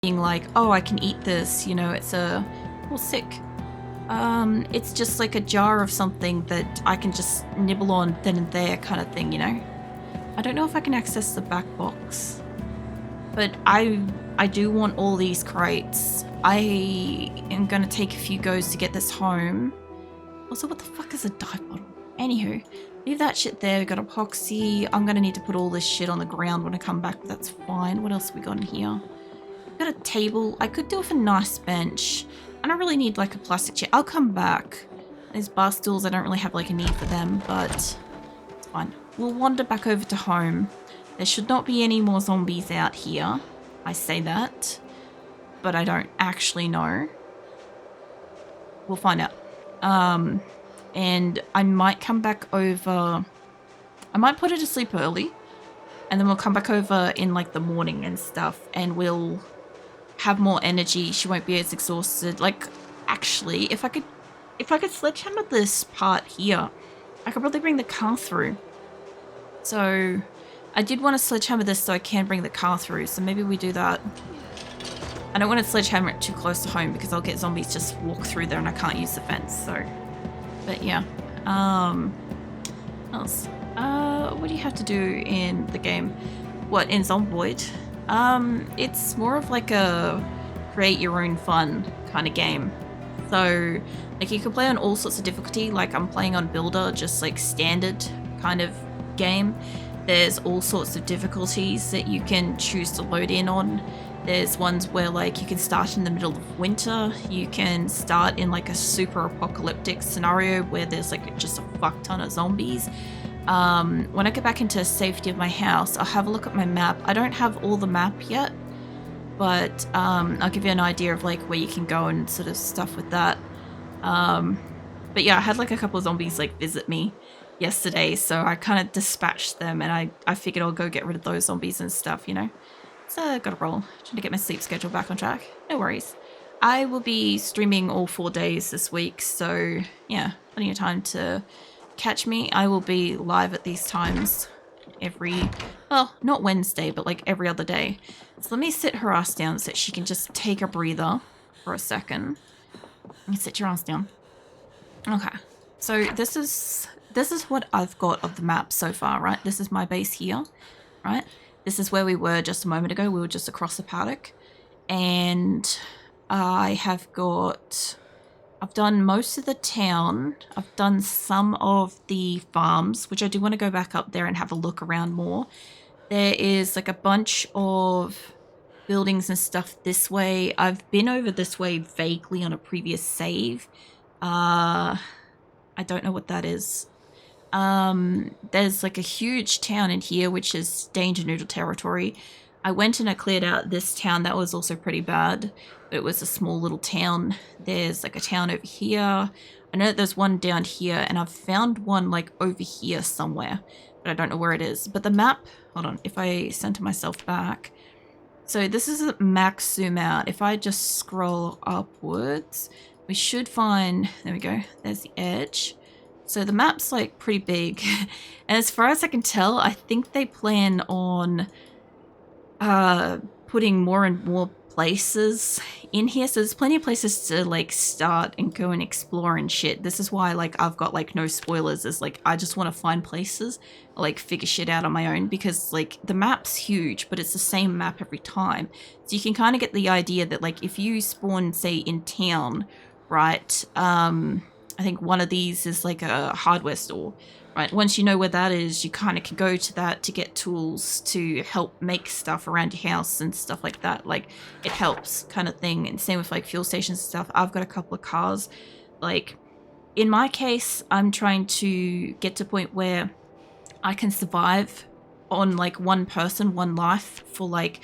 thinking like, oh, I can eat this, you know, it's a... Oh, sick. It's just like a jar of something that I can just nibble on then and there kind of thing, you know? I don't know if I can access the back box, but I do want all these crates. I am going to take a few goes to get this home. Also, what the fuck is a dive bottle? Anywho, leave that shit there. We got epoxy. I'm going to need to put all this shit on the ground when I come back, but that's fine. What else have we got in here? Got a table. I could do with a nice bench. I don't really need like a plastic chair. I'll come back. These bar stools, I don't really have like a need for them, but it's fine. We'll wander back over to home. There should not be any more zombies out here. I say that, but I don't actually know. We'll find out. And I might come back over. I might put her to sleep early, and then we'll come back over in like the morning and stuff, and we'll have more energy. She won't be as exhausted. Like, actually, if I could sledgehammer this part here, I could probably bring the car through. So I did want to sledgehammer this so I can bring the car through, so maybe we do that. I don't want to sledgehammer it too close to home because I'll get zombies just walk through there and I can't use the fence, so. But yeah. Else? What do you have to do in the game? What, in Zomboid? It's more of like a create your own fun kind of game. So, like, you can play on all sorts of difficulty. Like, I'm playing on Builder, just like standard kind of game. There's all sorts of difficulties that you can choose to load in on. There's ones where like you can start in the middle of winter. You can start in like a super apocalyptic scenario where there's like just a fuck ton of zombies. When I get back into safety of my house, I'll have a look at my map. I don't have all the map yet, but I'll give you an idea of like where you can go and sort of stuff with that. But yeah, I had like a couple of zombies like visit me yesterday, so I kind of dispatched them, and I figured I'll go get rid of those zombies and stuff, you know? So I gotta roll. Trying to get my sleep schedule back on track. No worries. I will be streaming all 4 days this week, so yeah, plenty of time to catch me. I will be live at these times every, well, not Wednesday, but like every other day. So let me sit her ass down so she can just take a breather for a second. Let me sit your ass down. Okay, so this is what I've got of the map so far, right? This is my base here, right? This is where we were just a moment ago. We were just across the paddock, and I've done most of the town. I've done some of the farms, which I do want to go back up there and have a look around more. There is like a bunch of buildings and stuff this way. I've been over this way vaguely on a previous save. I don't know what that is. There's like a huge town in here, which is Danger Noodle territory. I went and I cleared out this town. That was also pretty bad. It was a small little town. There's like a town over here. I know that there's one down here, and I've found one like over here somewhere, but I don't know where it is. But the map, hold on, if I center myself back. So this is a max zoom out. If I just scroll upwards, we should find, there we go, there's the edge. So the map's like pretty big, and as far as I can tell, I think they plan on putting more and more places in here. So there's plenty of places to like start and go and explore and shit. This is why like I've got like no spoilers. Is like I just want to find places, like figure shit out on my own, because like the map's huge, but it's the same map every time. So you can kind of get the idea that like if you spawn say in town, right? I think one of these is like a hardware store, right? Once you know where that is, you kind of can go to that to get tools to help make stuff around your house and stuff like that. Like, it helps kind of thing. And same with like fuel stations and stuff. I've got a couple of cars. Like, in my case, I'm trying to get to a point where I can survive on like one person, one life for like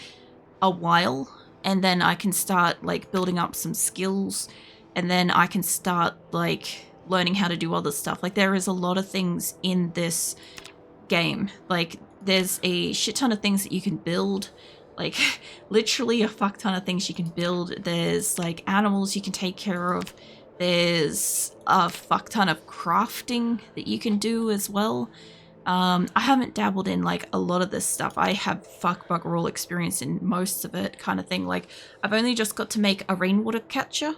a while. And then I can start like building up some skills. And then I can start like learning how to do other stuff. Like there is a lot of things in this game. Like there's a shit ton of things that you can build. Like literally a fuck ton of things you can build. There's like animals you can take care of. There's a fuck ton of crafting that you can do as well. I haven't dabbled in like a lot of this stuff. I have fuck bugger all experience in most of it kind of thing. Like I've only just got to make a rainwater catcher.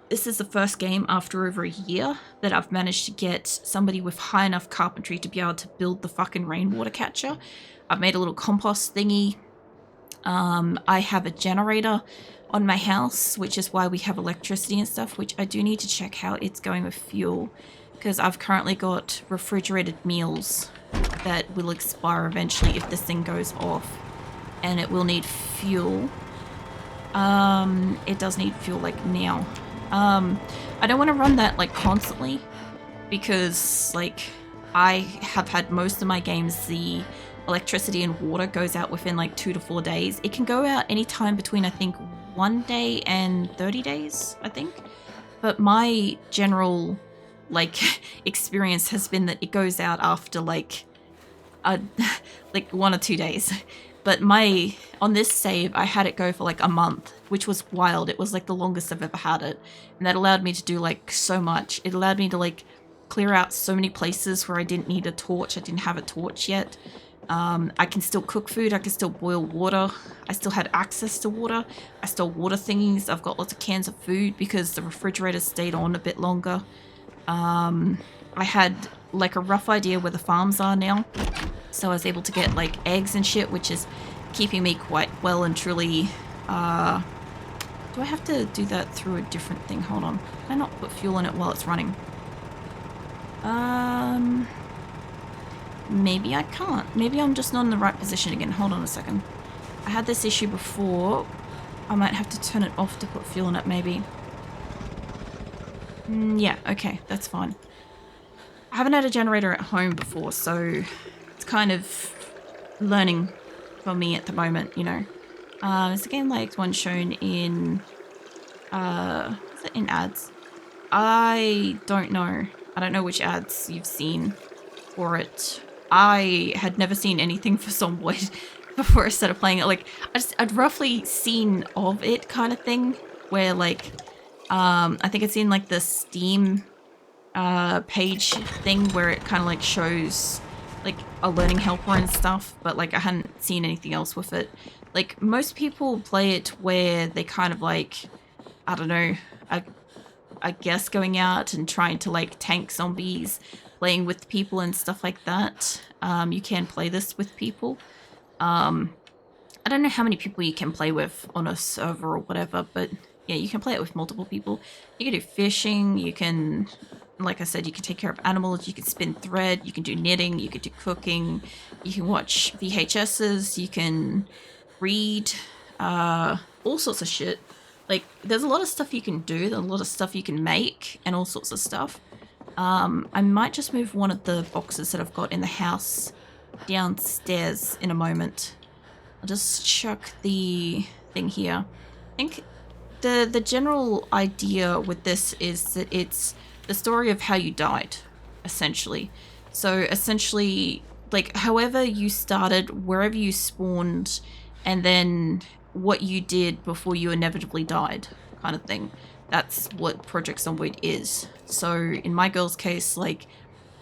This is the first game after over a year that I've managed to get somebody with high enough carpentry to be able to build the fucking rainwater catcher. I've made a little compost thingy. I have a generator on my house, which is why we have electricity and stuff, which I do need to check how it's going with fuel, because I've currently got refrigerated meals that will expire eventually if this thing goes off, and it will need fuel. It does need fuel like now. I don't want to run that like constantly, because like I have had most of my games, the electricity and water goes out within like 2 to 4 days. It can go out anytime between I think 1 day and 30 days, I think. But my general like experience has been that it goes out after like like 1 or 2 days. But on this save, I had it go for like a month, which was wild. It was like the longest I've ever had it. And that allowed me to do like so much. It allowed me to like clear out so many places where I didn't need a torch. I didn't have a torch yet. I can still cook food. I can still boil water. I still had access to water. I stole water thingies. I've got lots of cans of food because the refrigerator stayed on a bit longer. I had like a rough idea where the farms are now. So I was able to get like eggs and shit, which is keeping me quite well and truly. Do I have to do that through a different thing? Hold on. Can I not put fuel in it while it's running? Maybe I can't. Maybe I'm just not in the right position again. Hold on a second. I had this issue before. I might have to turn it off to put fuel in it, maybe. Yeah, okay, that's fine. I haven't had a generator at home before, so it's kind of learning for me at the moment, you know. Is the game like one shown in, is it in ads? I don't know. I don't know which ads you've seen for it. I had never seen anything for Zomboid before I started playing it. Like, I'd roughly seen of it kind of thing, where like, I think I'd seen like the Steam page thing where it kind of like shows like a learning helper and stuff, but like I hadn't seen anything else with it. Like most people play it where they kind of like, I don't know, I guess going out and trying to like tank zombies, playing with people and stuff like that. You can play this with people. I don't know how many people you can play with on a server or whatever, but yeah, you can play it with multiple people. You can do fishing, you can, like I said, you can take care of animals, you can spin thread, you can do knitting, you can do cooking, you can watch VHSs, you can read, all sorts of shit. Like, there's a lot of stuff you can do, there's a lot of stuff you can make, and all sorts of stuff. I might just move one of the boxes that I've got in the house downstairs in a moment. I'll just chuck the thing here. I think the general idea with this is that it's the story of how you died, essentially. So essentially, like, however you started, wherever you spawned, and then what you did before you inevitably died, kind of thing. That's what Project Zomboid is. So in my girl's case, like,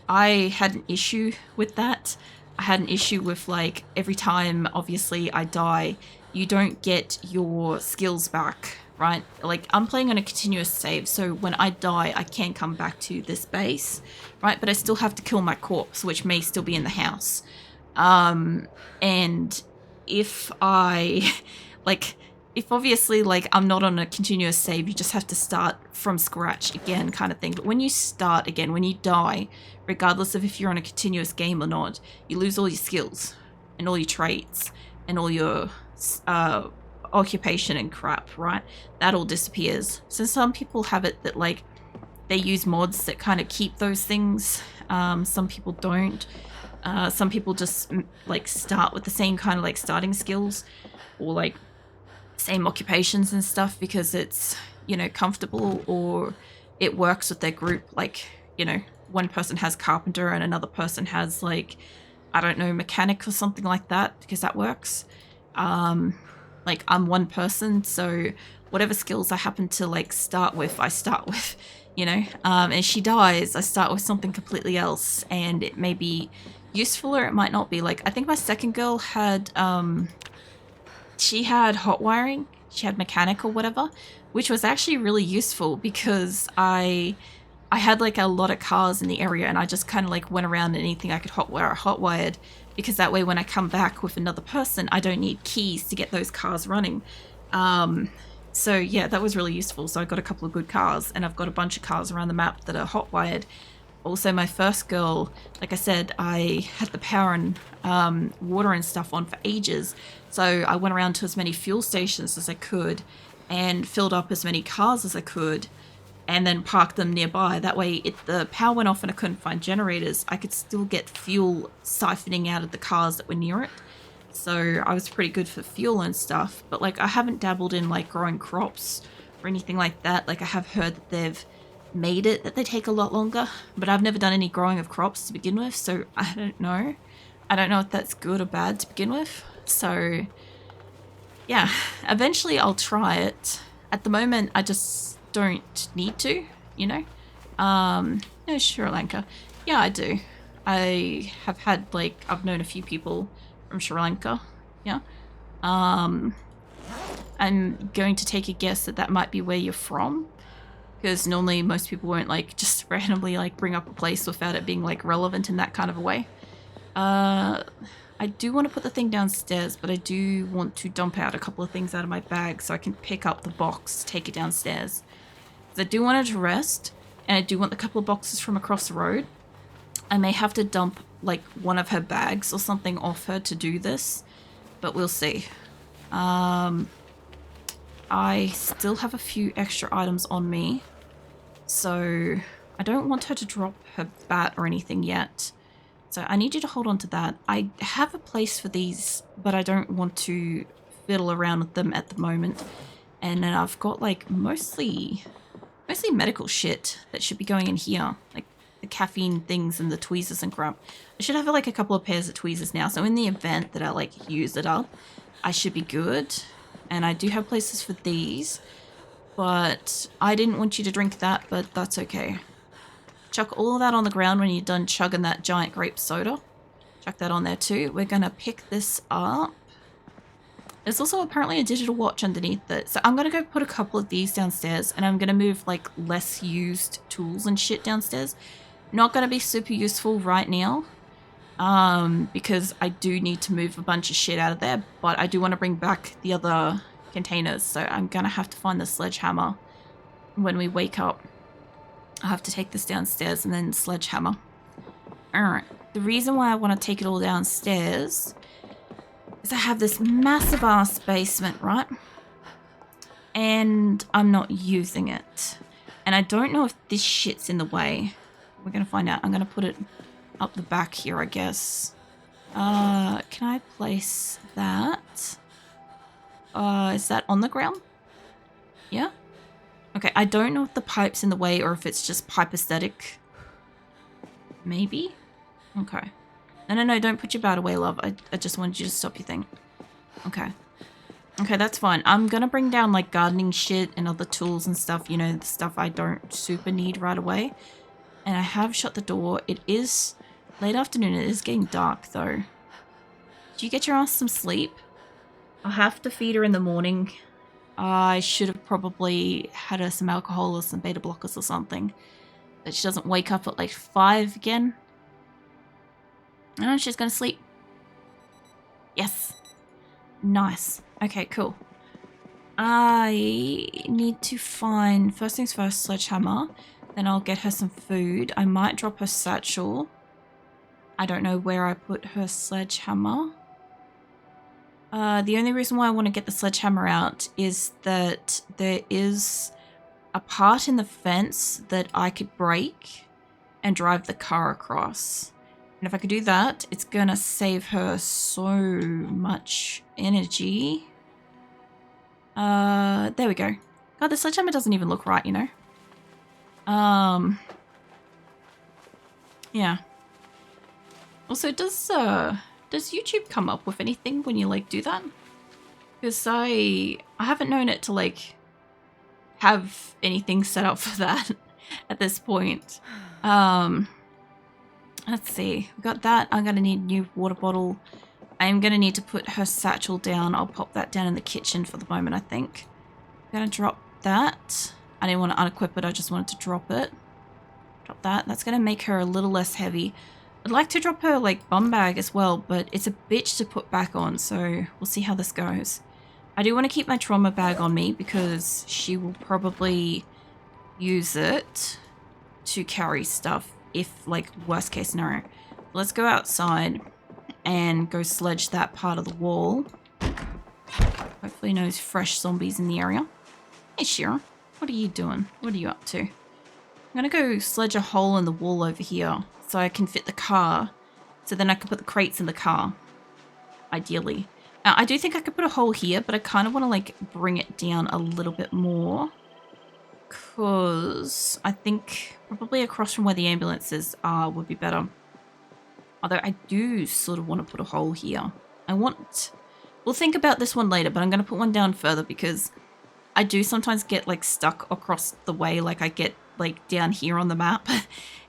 I had an issue with that. I had an issue with, like, every time, obviously, I die, you don't get your skills back, right? Like, I'm playing on a continuous save, so when I die, I can come back to this base, right? But I still have to kill my corpse, which may still be in the house. And if I, like, if obviously, like, I'm not on a continuous save, you just have to start from scratch again kind of thing. But when you start again, when you die, regardless of if you're on a continuous game or not, you lose all your skills and all your traits and all your occupation and crap, right? That all disappears. So some people have it that, like, they use mods that kind of keep those things. Some people don't. Some people just, like, start with the same kind of, like, starting skills or, like, same occupations and stuff because it's, you know, comfortable or it works with their group. Like, you know, one person has carpenter and another person has, like, I don't know, mechanic or something like that because that works. Like, I'm one person, so whatever skills I happen to like start with, I start with, you know. And she dies, I start with something completely else, and it may be useful or it might not be. Like I think my second girl had she had hot wiring, she had mechanic or whatever, which was actually really useful because I had like a lot of cars in the area, and I just kind of like went around and anything I could hotwired, because that way when I come back with another person, I don't need keys to get those cars running. So yeah, that was really useful. So I got a couple of good cars, and I've got a bunch of cars around the map that are hotwired. Also, my first girl, like I said, I had the power and water and stuff on for ages. So I went around to as many fuel stations as I could and filled up as many cars as I could, and then parked them nearby. That way, if the power went off and I couldn't find generators, I could still get fuel siphoning out of the cars that were near it. So I was pretty good for fuel and stuff. But like, I haven't dabbled in like growing crops or anything like that. Like I have heard that they've made it that they take a lot longer, but I've never done any growing of crops to begin with, so I don't know. I don't know if that's good or bad to begin with. So yeah, eventually I'll try it. At the moment, I just don't need to, you know. No, Sri Lanka. Yeah, I do. I have had like, I've known a few people from Sri Lanka. Yeah. I'm going to take a guess that that might be where you're from, because normally most people won't like just randomly like bring up a place without it being like relevant in that kind of a way. I do want to put the thing downstairs, but I do want to dump out a couple of things out of my bag so I can pick up the box, take it downstairs. Because I do want her to rest, and I do want the couple of boxes from across the road. I may have to dump like one of her bags or something off her to do this, but we'll see. I still have a few extra items on me, so I don't want her to drop her bat or anything yet. So I need you to hold on to that. I have a place for these, but I don't want to fiddle around with them at the moment. And then I've got like mostly medical shit that should be going in here, like the caffeine things and the tweezers and crap. I should have like a couple of pairs of tweezers now, so in the event that I like use it up, I should be good. And I do have places for these, but I didn't want you to drink that, but that's okay. Chuck all of that on the ground when you're done chugging that giant grape soda. Chuck that on there too. We're gonna pick this up. There's also apparently a digital watch underneath it. So I'm gonna go put a couple of these downstairs, and I'm gonna move like less used tools and shit downstairs. Not gonna be super useful right now, because I do need to move a bunch of shit out of there, but I do want to bring back the other containers, so I'm gonna have to find the sledgehammer when we wake up. I'll have to take this downstairs and then sledgehammer. Alright, the reason why I want to take it all downstairs is I have this massive ass basement, right? And I'm not using it. And I don't know if this shit's in the way. We're gonna find out. I'm gonna put it up the back here, I guess. Can I place that? Is that on the ground? Yeah? Okay, I don't know if the pipe's in the way or if it's just pipe aesthetic. Maybe? Okay. No, don't put your bat away, love. I just wanted you to stop your thing. Okay. Okay, that's fine. I'm gonna bring down, like, gardening shit and other tools and stuff, you know, the stuff I don't super need right away. And I have shut the door. It is late afternoon. It is getting dark, though. Did you get your ass some sleep? I'll have to feed her in the morning. I should have probably had her some alcohol or some beta blockers or something, that she doesn't wake up at like 5 again. Oh, she's gonna sleep. Yes. Nice. Okay, cool. I need to find, first things first, sledgehammer. Then I'll get her some food. I might drop her satchel. I don't know where I put her sledgehammer. The only reason why I want to get the sledgehammer out is that there is a part in the fence that I could break and drive the car across. And if I could do that, it's gonna save her so much energy. There we go. God, the sledgehammer doesn't even look right, you know? Yeah. Also, does YouTube come up with anything when you, like, do that? Because I haven't known it to, like, have anything set up for that at this point. Let's see. We've got that. I'm going to need a new water bottle. I'm going to need to put her satchel down. I'll pop that down in the kitchen for the moment, I think. I'm going to drop that. I didn't want to unequip it. I just wanted to drop it. Drop that. That's going to make her a little less heavy. I'd like to drop her, like, bum bag as well, but it's a bitch to put back on, so we'll see how this goes. I do want to keep my trauma bag on me because she will probably use it to carry stuff if, like, worst case scenario. Let's go outside and go sledge that part of the wall. Hopefully no fresh zombies in the area. Hey, Shira, what are you doing? What are you up to? I'm gonna go sledge a hole in the wall over here so I can fit the car, so then I can put the crates in the car, ideally. Now, I do think I could put a hole here, but I kind of want to, like, bring it down a little bit more, because I think probably across from where the ambulances are would be better. Although I do sort of want to put a hole here. We'll think about this one later, but I'm going to put one down further because I do sometimes get, like, stuck across the way, like I get, like, down here on the map.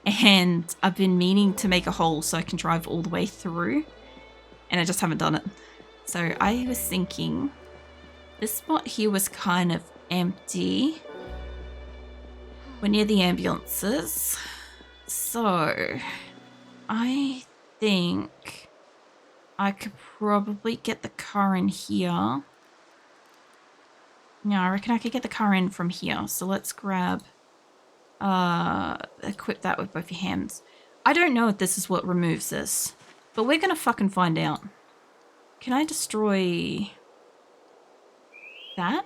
And I've been meaning to make a hole so I can drive all the way through, and I just haven't done it. So I was thinking this spot here was kind of empty. We're near the ambulances. So I think I could probably get the car in here. Yeah, I reckon I could get the car in from here. So let's grab, equip that with both your hands. I don't know if this is what removes this, but we're gonna fucking find out. Can I destroy that?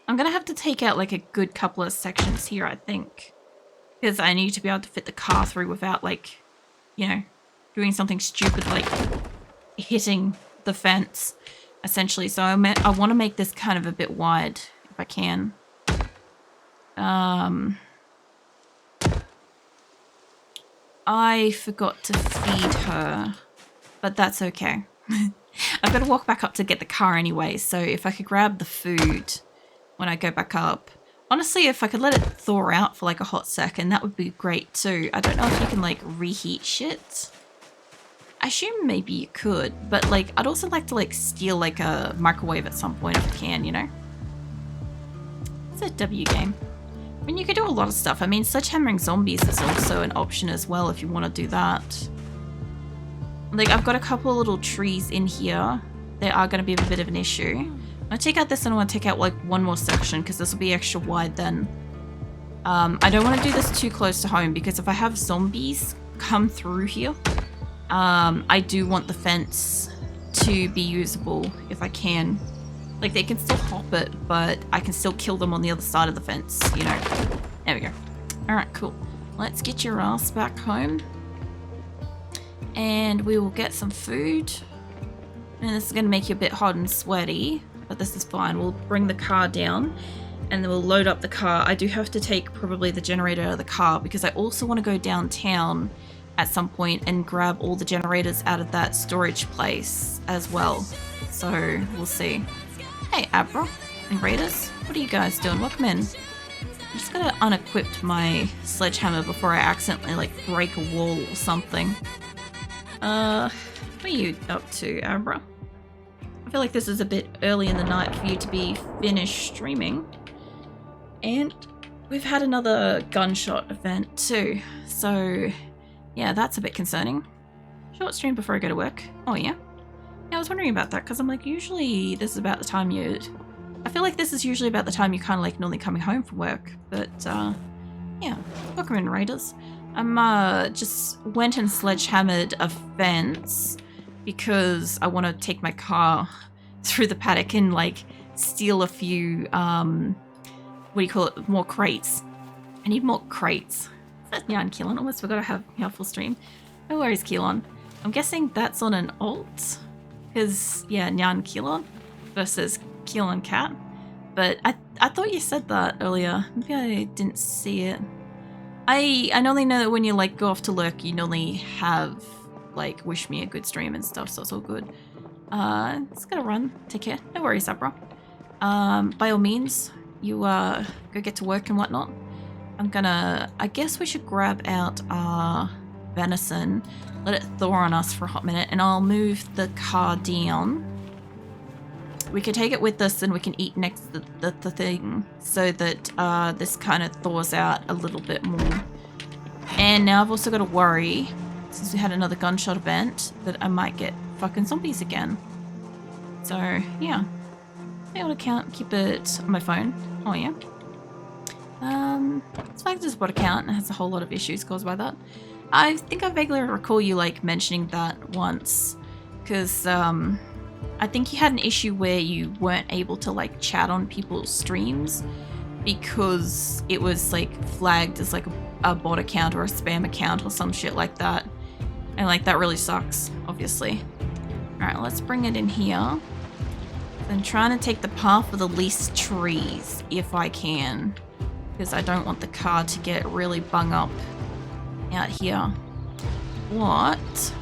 I'm gonna have to take out like a good couple of sections here, I think. Because I need to be able to fit the car through without, like, you know, doing something stupid like hitting the fence, essentially. So I want to make this kind of a bit wide, if I can. I forgot to feed her, but that's okay. I've got to walk back up to get the car anyway, so if I could grab the food when I go back up. Honestly, if I could let it thaw out for like a hot second, that would be great too. I don't know if you can like reheat shit. I assume maybe you could, but like I'd also like to like steal like a microwave at some point if I can, you know? It's a W game. I mean, you could do a lot of stuff. I mean, sledgehammering zombies is also an option as well if you want to do that. Like, I've got a couple of little trees in here. They are going to be a bit of an issue. I take out this and I want to take out like one more section because this will be extra wide then. I don't want to do this too close to home because if I have zombies come through here, I do want the fence to be usable if I can. Like, they can still hop it, but I can still kill them on the other side of the fence, you know. There we go. Alright, cool. Let's get your ass back home. And we will get some food. And this is going to make you a bit hot and sweaty, but this is fine. We'll bring the car down and then we'll load up the car. I do have to take probably the generator out of the car because I also want to go downtown at some point and grab all the generators out of that storage place as well. So we'll see. Hey, Abra and Raiders, what are you guys doing? Welcome in. I'm just gonna unequip my sledgehammer before I accidentally like break a wall or something. What are you up to, Abra? I feel like this is a bit early in the night for you to be finished streaming. And we've had another gunshot event too. So yeah, that's a bit concerning. Short stream before I go to work. Oh yeah? Yeah, I was wondering about that because I'm like, usually this is about the time I feel like this is usually about the time you're kind of like normally coming home from work. But yeah, welcome in, Raiders. Just went and sledgehammered a fence because I want to take my car through the paddock and like steal a few, what do you call it, more crates. I need more crates. That's Nyan Keelan. Almost forgot I have full stream. No worries, Keelan. I'm guessing that's on an alt. Because, yeah, Nyan Keelan versus Keelan Cat. But I thought you said that earlier. Maybe I didn't see it. I normally know that when you, like, go off to lurk, you normally have, like, wish me a good stream and stuff, so it's all good. It's gonna run. Take care. No worries, Abra. By all means, you go get to work and whatnot. I guess we should grab out our venison, let it thaw on us for a hot minute, and I'll move the car down. We can take it with us and we can eat next to the thing so that this kind of thaws out a little bit more. And now I've also got to worry, since we had another gunshot event, that I might get fucking zombies again. So, yeah. I on account, keep it on my phone. Oh, yeah. It's like this bot account. It has a whole lot of issues caused by that. I think I vaguely recall you, like, mentioning that once. Because, I think you had an issue where you weren't able to, like, chat on people's streams because it was, like, flagged as, like, a bot account or a spam account or some shit like that. And, like, that really sucks, obviously. Alright, let's bring it in here. I'm trying to take the path with the least trees, if I can. Because I don't want the car to get really bung up out here. What?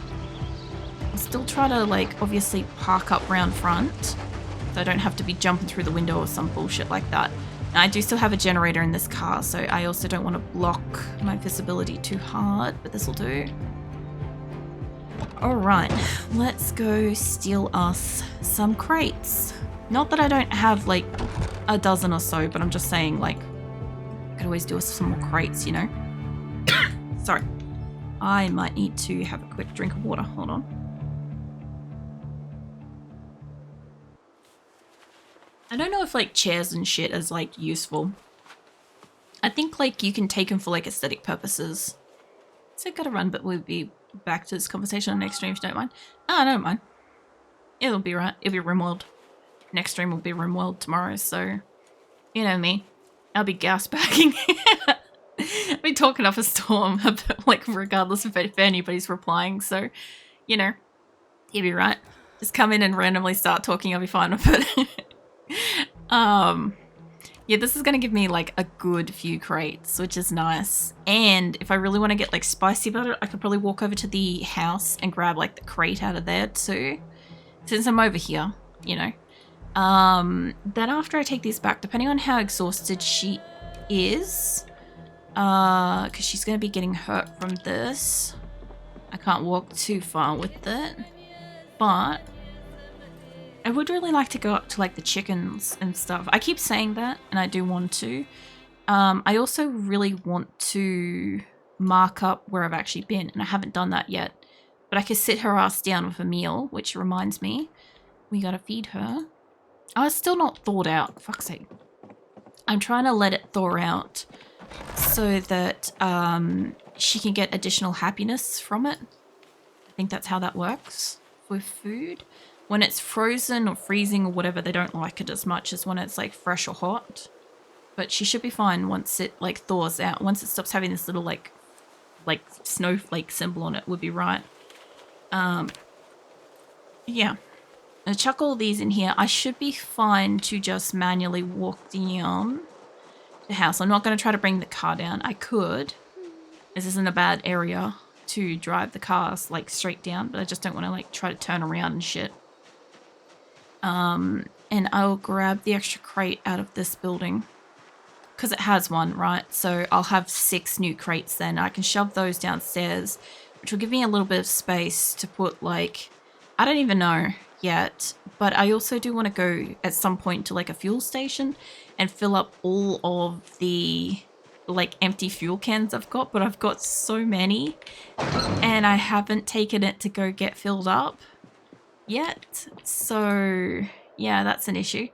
I'll still try to, like, obviously park up round front. So I don't have to be jumping through the window or some bullshit like that. Now, I do still have a generator in this car, so I also don't want to block my visibility too hard, but this will do. Alright, let's go steal us some crates. Not that I don't have, like, a dozen or so, but I'm just saying, like, I could always do with some more crates, you know? Sorry. I might need to have a quick drink of water. Hold on. I don't know if, like, chairs and shit is, like, useful. I think, like, you can take them for, like, aesthetic purposes. So I gotta run, but we'll be back to this conversation on next stream if you don't mind. Oh, I don't mind. It'll be right. It'll be RimWorld. Next stream will be RimWorld tomorrow, so you know me. I'll be gas backing. I'll be talking up a storm, like regardless of if anybody's replying. So, you know, you'll be right. Just come in and randomly start talking. I'll be fine with it. Yeah, this is going to give me like a good few crates, which is nice. And if I really want to get like spicy about it, I could probably walk over to the house and grab like the crate out of there too. Since I'm over here, you know. Then after I take these back, depending on how exhausted she is, because she's going to be getting hurt from this. I can't walk too far with it, but I would really like to go up to like the chickens and stuff. I keep saying that and I do want to. I also really want to mark up where I've actually been, and I haven't done that yet. But I could sit her ass down with a meal, which reminds me, we gotta feed her. Oh, it's still not thawed out. Fuck's sake. I'm trying to let it thaw out so that she can get additional happiness from it. I think that's how that works with food. When it's frozen or freezing or whatever, they don't like it as much as when it's like fresh or hot. But she should be fine once it like thaws out. Once it stops having this little like snowflake symbol on it, would be right. Yeah. I'll chuck all these in here. I should be fine to just manually walk down the house. I'm not going to try to bring the car down. I could. This isn't a bad area to drive the cars like straight down, but I just don't want to like try to turn around and shit. And I'll grab the extra crate out of this building because it has one, right? So I'll have 6 new crates then. I can shove those downstairs, which will give me a little bit of space to put like, I don't even know yet, but I also do want to go at some point to like a fuel station and fill up all of the like empty fuel cans I've got, but I've got so many and I haven't taken it to go get filled up yet. So yeah, that's an issue.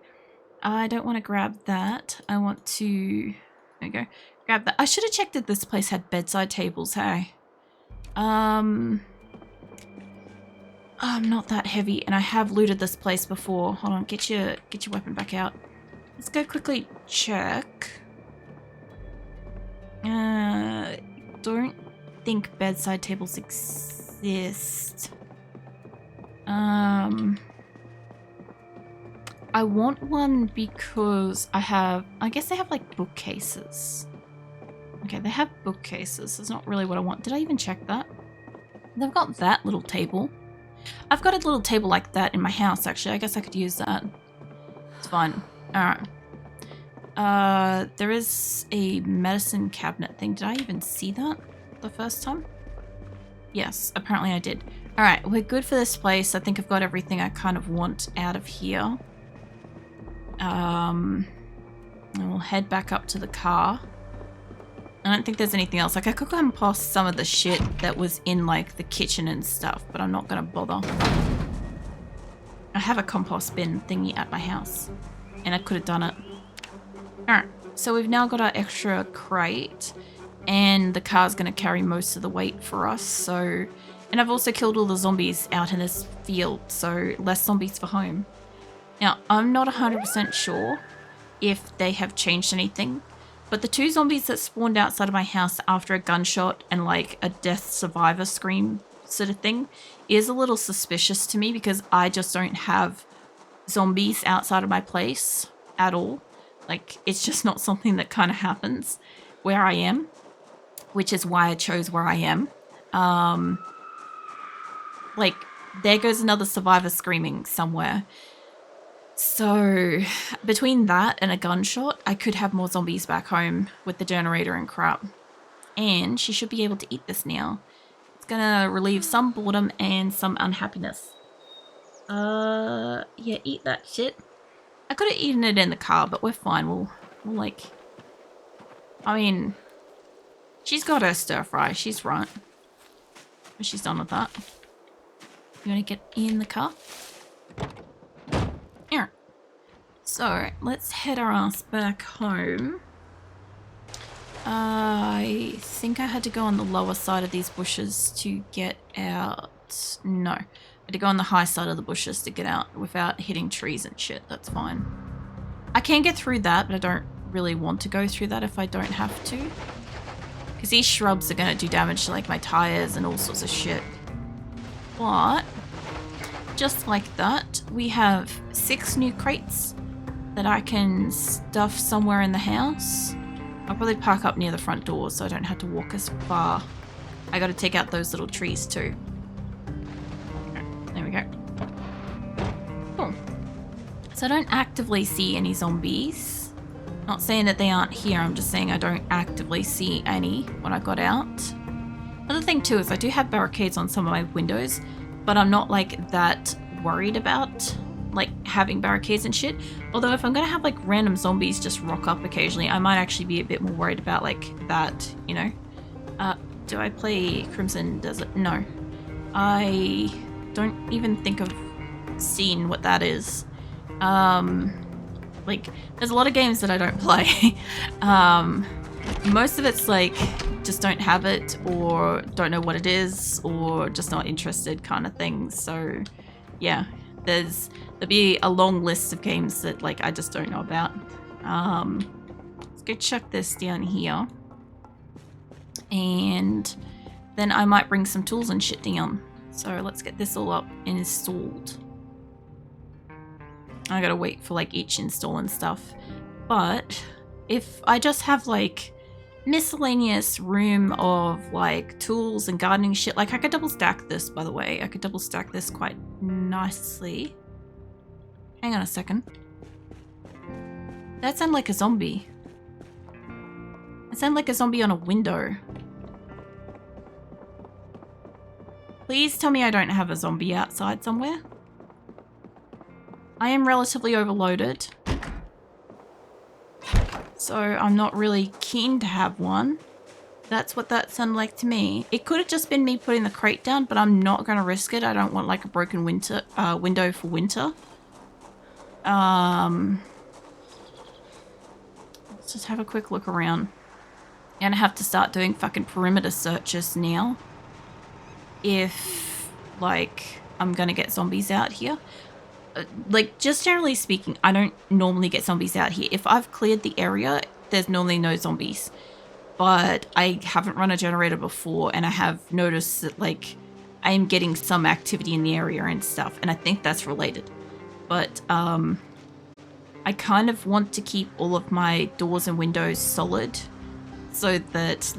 I don't want to grab that. I want to, there we go, grab that. I should have checked that this place had bedside tables, hey. I'm not that heavy, and I have looted this place before. Hold on, get your weapon back out. Let's go quickly check. Don't think bedside tables exist. I want one because I guess they have like bookcases. Okay, they have bookcases. That's not really what I want. Did I even check that? They've got that little table. I've got a little table like that in my house, actually. I guess I could use that. It's fine. Alright. There is a medicine cabinet thing. Did I even see that the first time? Yes, apparently I did. Alright, we're good for this place. I think I've got everything I kind of want out of here. And we'll head back up to the car. I don't think there's anything else. Like, I could come past some of the shit that was in, like, the kitchen and stuff, but I'm not gonna bother. I have a compost bin thingy at my house, and I could have done it. Alright, so we've now got our extra crate, and the car's gonna carry most of the weight for us, so... And I've also killed all the zombies out in this field, so less zombies for home. Now, I'm not 100% sure if they have changed anything, but the 2 zombies that spawned outside of my house after a gunshot and like a death survivor scream sort of thing is a little suspicious to me because I just don't have zombies outside of my place at all. Like, it's just not something that kind of happens where I am, which is why I chose where I am. Like, there goes another survivor screaming somewhere. So, between that and a gunshot, I could have more zombies back home with the generator and crap. And she should be able to eat this now. It's gonna relieve some boredom and some unhappiness. Yeah, eat that shit. I could have eaten it in the car, but we're fine. We'll like... I mean, she's got her stir fry. She's right. She's done with that. You want to get in the car? Yeah. So, let's head our ass back home. I think I had to go on the lower side of these bushes to get out. No. I had to go on the high side of the bushes to get out without hitting trees and shit. That's fine. I can get through that, but I don't really want to go through that if I don't have to. Because these shrubs are going to do damage to like my tires and all sorts of shit. But, just like that, we have 6 new crates that I can stuff somewhere in the house. I'll probably park up near the front door so I don't have to walk as far. I gotta take out those little trees too. There we go. Cool. So I don't actively see any zombies. Not saying that they aren't here, I'm just saying I don't actively see any when I got out. Another thing too is I do have barricades on some of my windows, but I'm not like that worried about like having barricades and shit. Although if I'm gonna have like random zombies just rock up occasionally, I might actually be a bit more worried about like that, you know. Do I play Crimson Desert? No. I don't even think I've seen what that is. Like, there's a lot of games that I don't play. Most of it's like, just don't have it, or don't know what it is, or just not interested kind of thing. So, yeah, there'll be a long list of games that, like, I just don't know about. Let's go check this down here. And then I might bring some tools and shit down. So let's get this all up and installed. I gotta wait for like each install and stuff. But if I just have like miscellaneous room of like tools and gardening shit, like I could double stack this, by the way. I could double stack this quite nicely. Hang on a second. That sounded like a zombie. It sounded like a zombie on a window. Please tell me I don't have a zombie outside somewhere. I am relatively overloaded, so I'm not really keen to have one. That's what that sounded like to me. It could have just been me putting the crate down, but I'm not going to risk it. I don't want like a broken window for winter. Let's just have a quick look around. I'm going to have to start doing fucking perimeter searches now. If, like, I'm going to get zombies out here. Like, just generally speaking, I don't normally get zombies out here. If I've cleared the area, there's normally no zombies. But I haven't run a generator before, and I have noticed that, like, I am getting some activity in the area and stuff, and I think that's related. But, I kind of want to keep all of my doors and windows solid so that,